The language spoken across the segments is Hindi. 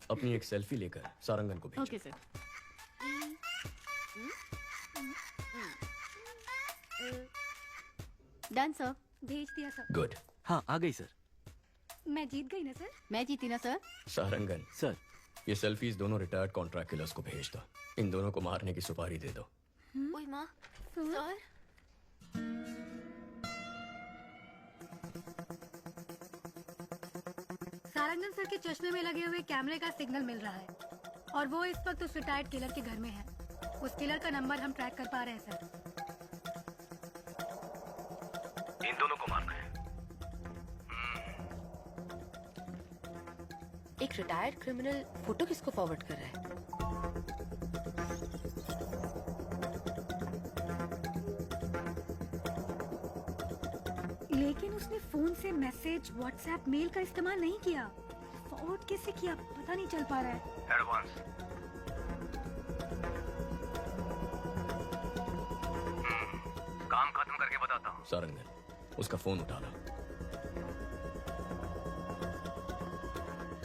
अपनी एक सेल्फी लेकर सारंगन को भेजो। Okay sir. Done sir. भेज दिया सर। गुड। हाँ आ गई सर। मैं जीत गई ना सर? मैं जीती ना सर? सारंगन, सर ये सेल्फीज दोनों रिटायर्ड कॉन्ट्रैक्ट किलर्स को भेज दो। इन दोनों को मारने की सुपारी दे दो। ओए माँ। सर। सारंगन सर के चश्मे में लगे हुए कैमरे का सिग्नल मिल रहा है और वो इस वक्त उस रिटायर्ड किलर के घर में है। उस किलर का नंबर हम ट्रैक कर पा रहे हैं सर। इन दोनों को मारना है। एक रिटायर्ड क्रिमिनल फोटो किसको फॉरवर्ड कर रहा है? लेकिन उसने फोन से मैसेज, व्हाट्सएप, मेल का इस्तेमाल नहीं किया। फॉरवर्ड कैसे किया पता नहीं चल पा रहा है। एडवांस। काम खत्म करके बताता हूँ। सारंगन, उसका फोन उठा लो।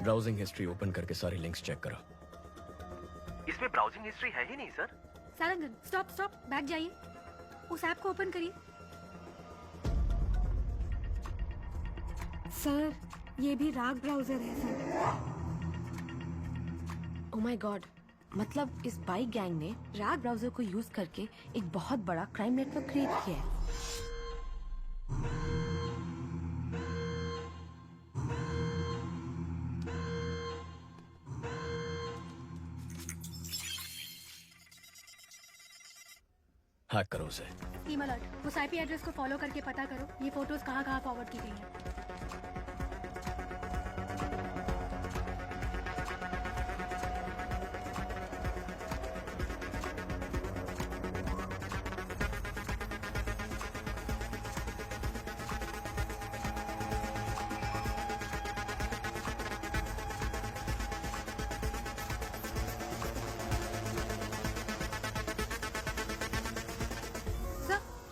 ब्राउजिंग हिस्ट्री ओपन करके सारी लिंक्स चेक करो। इसमें ब्राउजिंग हिस्ट्री है ही नहीं sir. Sarangan stop stop, back जाइए। उस ऐप को ओपन करिए। सर ये भी राग ब्राउजर है सर। ओह माय गॉड, मतलब इस बाइक गैंग ने राग ब्राउजर को यूज करके एक बहुत बड़ा क्राइम नेटवर्क क्रिएट किया है। हैक करो उसे। टीम अलर्ट, उस आईपी एड्रेस को फॉलो करके पता करो ये फोटोज कहाँ कहाँ फॉरवर्ड की गई हैं।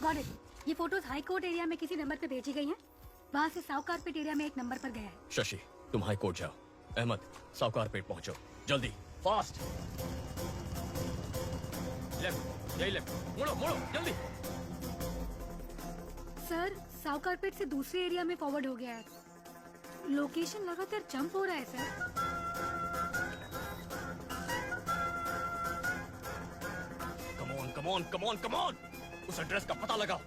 Got it. ये फोटोज हाई कोर्ट एरिया में किसी नंबर पे भेजी गई हैं। वहाँ से साउथ कारपेट एरिया में एक नंबर पर गया है। शशि, तुम हाई कोर्ट जाओ। अहमद, साउकार पेट पहुंचो जल्दी, फास्ट। लेफ्ट, यही लेफ्ट, मुड़ो मुड़ो जल्दी। सर साउथ कारपेट से दूसरे एरिया में फॉरवर्ड हो गया है। लोकेशन लगातार जंप हो रहा है sir. Come on come on come on come on, उस एड्रेस का पता लगाओ।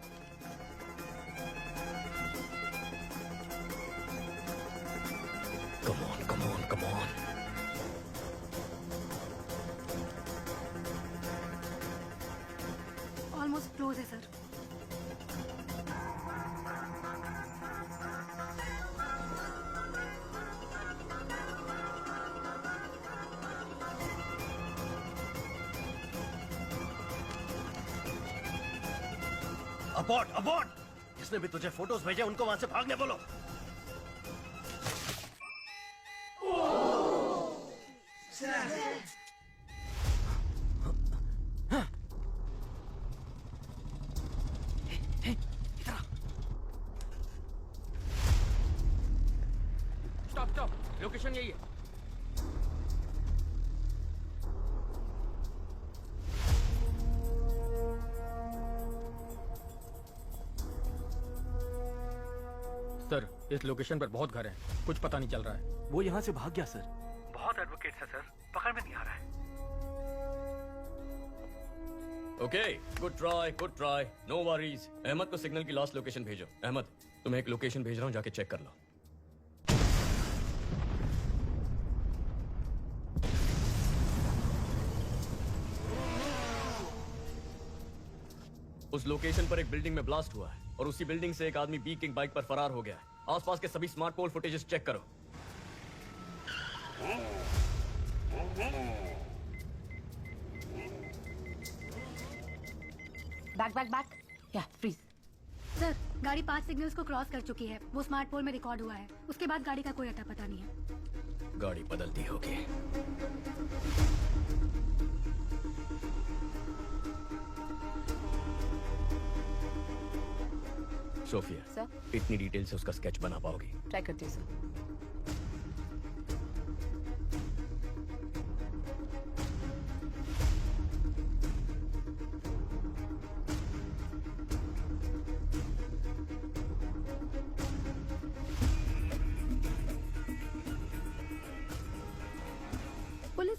Come on come on come on. Almost close है सर। Abort abort. जिसने भी तुझे फोटोज भेजे उनको वहां से भागने बोलो। स्टॉप स्टॉप, लोकेशन यही है। सर इस लोकेशन पर बहुत घर हैं, कुछ पता नहीं चल रहा है। वो यहाँ से भाग गया सर। बहुत एडवोकेट्स है सर, पकड़ में नहीं आ रहा है। Okay, good try, no worries. Ahmad को सिग्नल की लास्ट लोकेशन भेजो। अहमद, तुम्हें एक लोकेशन भेज रहा हूँ, जाके चेक कर लो। उस लोकेशन पर एक बिल्डिंग में ब्लास्ट हुआ है और उसी बिल्डिंग से एक आदमी बी किंग बाइक पर फरार हो गया है। आसपास के सभी स्मार्ट पोल फुटेजेस चेक करो। बैक बैक बैक, या फ्रीज। सर गाड़ी 5 सिग्नल्स को क्रॉस कर चुकी है। वो स्मार्ट पोल में रिकॉर्ड हुआ है। उसके बाद गाड़ी का कोई अता पता नहीं है। गाड़ी बदलती होगी। सोफिया सर, इतनी डिटेल से उसका स्केच बना पाओगी? ट्राई करती हूँ सर।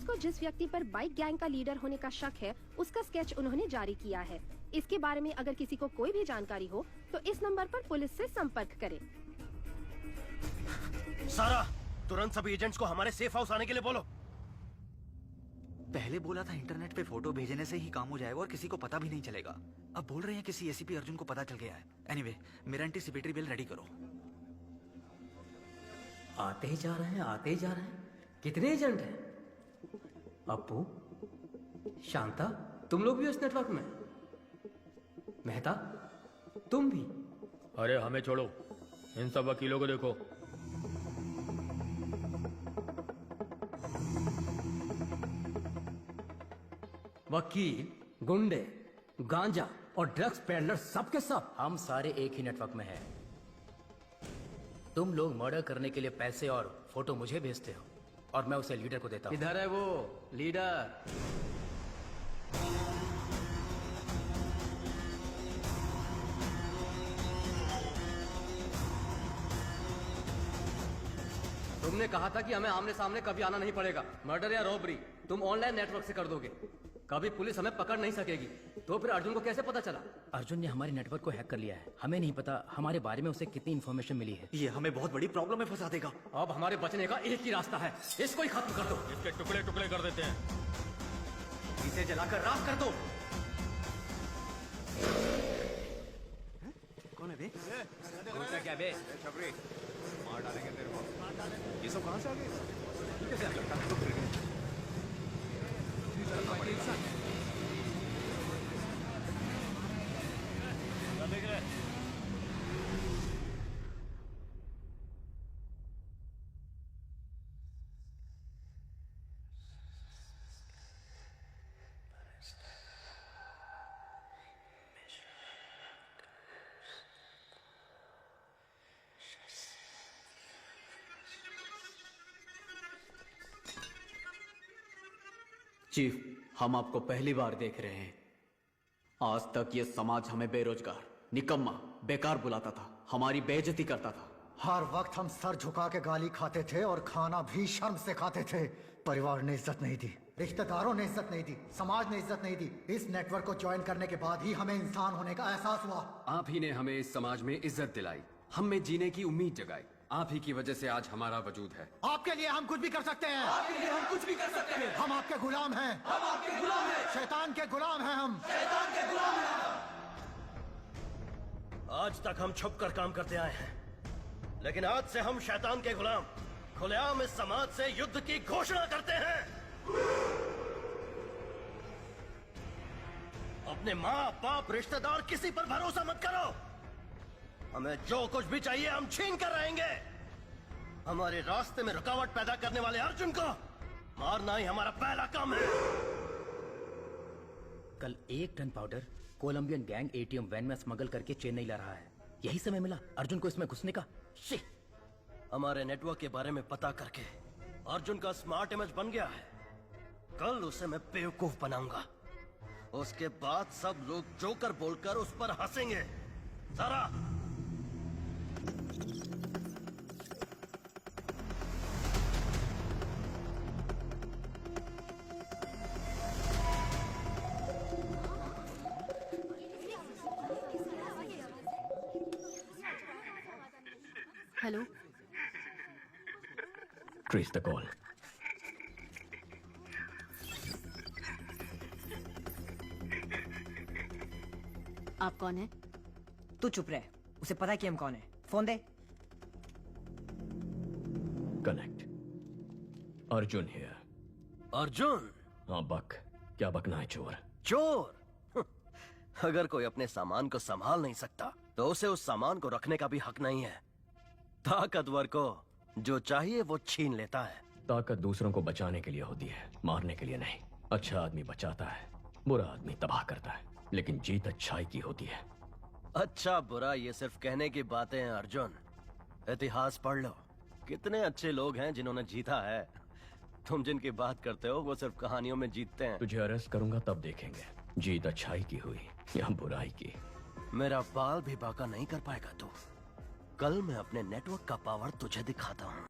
को जिस व्यक्ति पर बाइक गैंग का लीडर होने का शक है उसका स्केच उन्होंने जारी किया है। इसके बारे में अगर किसी को कोई भी जानकारी हो तो इस नंबर पर पुलिस से संपर्क करें। सारा, तुरंत सभी एजेंट्स को हमारे सेफ हाउस आने के लिए बोलो। पहले बोला था इंटरनेट पे फोटो भेजने से ही काम हो जाएगा और किसी को पता भी नहीं चलेगा। अब बोल रहे हैं किसी एसीपी अर्जुन को पता चल गया है। एनीवे, मेरा एंटीसिपेटरी बिल रेडी करो। आते ही जा रहे हैं, आते ही जा रहे हैं। कितने एजेंट हैं? अप्पू, शांता, तुम लोग भी इस नेटवर्क में? मेहता, तुम भी? अरे हमें छोड़ो, इन सब वकीलों को देखो। वकील, गुंडे, गांजा और ड्रग्स पेडलर सब के सब हम सारे एक ही नेटवर्क में हैं। तुम लोग मर्डर करने के लिए पैसे और फोटो मुझे भेजते हो और मैं उसे लीडर को देता हूँ। इधर है वो लीडर। तुमने कहा था कि हमें आमने सामने कभी आना नहीं पड़ेगा। मर्डर या रॉबरी तुम ऑनलाइन नेटवर्क से कर दोगे। कभी पुलिस हमें पकड़ नहीं सकेगी। तो फिर अर्जुन को कैसे पता चला? अर्जुन ने हमारे नेटवर्क को हैक कर लिया है। हमें नहीं पता हमारे बारे में उसे कितनी इन्फॉर्मेशन मिली है। ये हमें बहुत बड़ी प्रॉब्लम में फंसा देगा। अब हमारे बचने का एक ही रास्ता है, इसको ही खत्म कर दो। इसके टुकड़े टुकड़े कर देते हैं। इसे जलाकर राख कर दो। कौन है बे? क्या बे? मार डालेंगे तेरे को। ये सब कहाँ से आ गए? चीफ, हम आपको पहली बार देख रहे हैं। आज तक ये समाज हमें बेरोजगार, निकम्मा, बेकार बुलाता था, हमारी बेइज्जती करता था। हर वक्त हम सर झुका के गाली खाते थे और खाना भी शर्म से खाते थे। परिवार ने इज्जत नहीं दी, रिश्तेदारों ने इज्जत नहीं दी, समाज ने इज्जत नहीं दी। इस नेटवर्क को ज्वाइन करने के बाद ही हमें इंसान होने का एहसास हुआ। आप ही ने हमें इस समाज में इज्जत दिलाई, हम में जीने की उम्मीद जगाई। आप ही की वजह से आज हमारा वजूद है। आपके लिए हम कुछ भी कर सकते हैं। आपके लिए हम कुछ भी कर सकते हैं। हम आपके गुलाम हैं। हम आपके गुलाम हैं। शैतान के गुलाम हैं हम। शैतान के गुलाम हैं। आज तक हम छुप कर काम करते आए हैं, लेकिन आज से हम शैतान के गुलाम खुलेआम इस समाज से युद्ध की घोषणा करते हैं। अपने माँ बाप रिश्तेदार किसी पर भरोसा मत करो। हमें जो कुछ भी चाहिए हम छीन कर रहेंगे। हमारे रास्ते में रुकावट पैदा करने वाले अर्जुन को मारना ही हमारा पहला काम है। कल 1 ton powder Colombian gang ATM van में स्मगल करके चेन्नई ला रहा है। यही समय मिला अर्जुन को इसमें घुसने का। हमारे नेटवर्क के बारे में पता करके अर्जुन का स्मार्ट इमेज बन गया है। कल उसे मैं बेवकूफ बनाऊंगा। उसके बाद सब लोग जोकर बोलकर उस पर हंसेंगे। सारा, हेलो, ट्रेस द कॉल। आप कौन है? तू चुप रहे, उसे पता है कि हम कौन है। Phone they. Connect. Arjun here. Arjun? हाँ बक, क्या बकना है चोर? चोर? अगर कोई अपने सामान को संभाल नहीं सकता तो उसे उस सामान को रखने का भी हक नहीं है। ताकतवर को जो चाहिए वो छीन लेता है। ताकत दूसरों को बचाने के लिए होती है, मारने के लिए नहीं। अच्छा आदमी बचाता है, बुरा आदमी तबाह करता है, लेकिन जीत अच्छाई की होती है। अच्छा बुरा ये सिर्फ कहने की बातें हैं अर्जुन। इतिहास पढ़ लो, कितने अच्छे लोग हैं जिन्होंने जीता है। तुम जिनकी बात करते हो वो सिर्फ कहानियों में जीतते हैं। तुझे अरेस्ट करूंगा तब देखेंगे जीत अच्छाई की हुई या बुराई की। मेरा बाल भी बाका नहीं कर पाएगा तू। कल मैं अपने नेटवर्क का पावर तुझे दिखाता हूँ।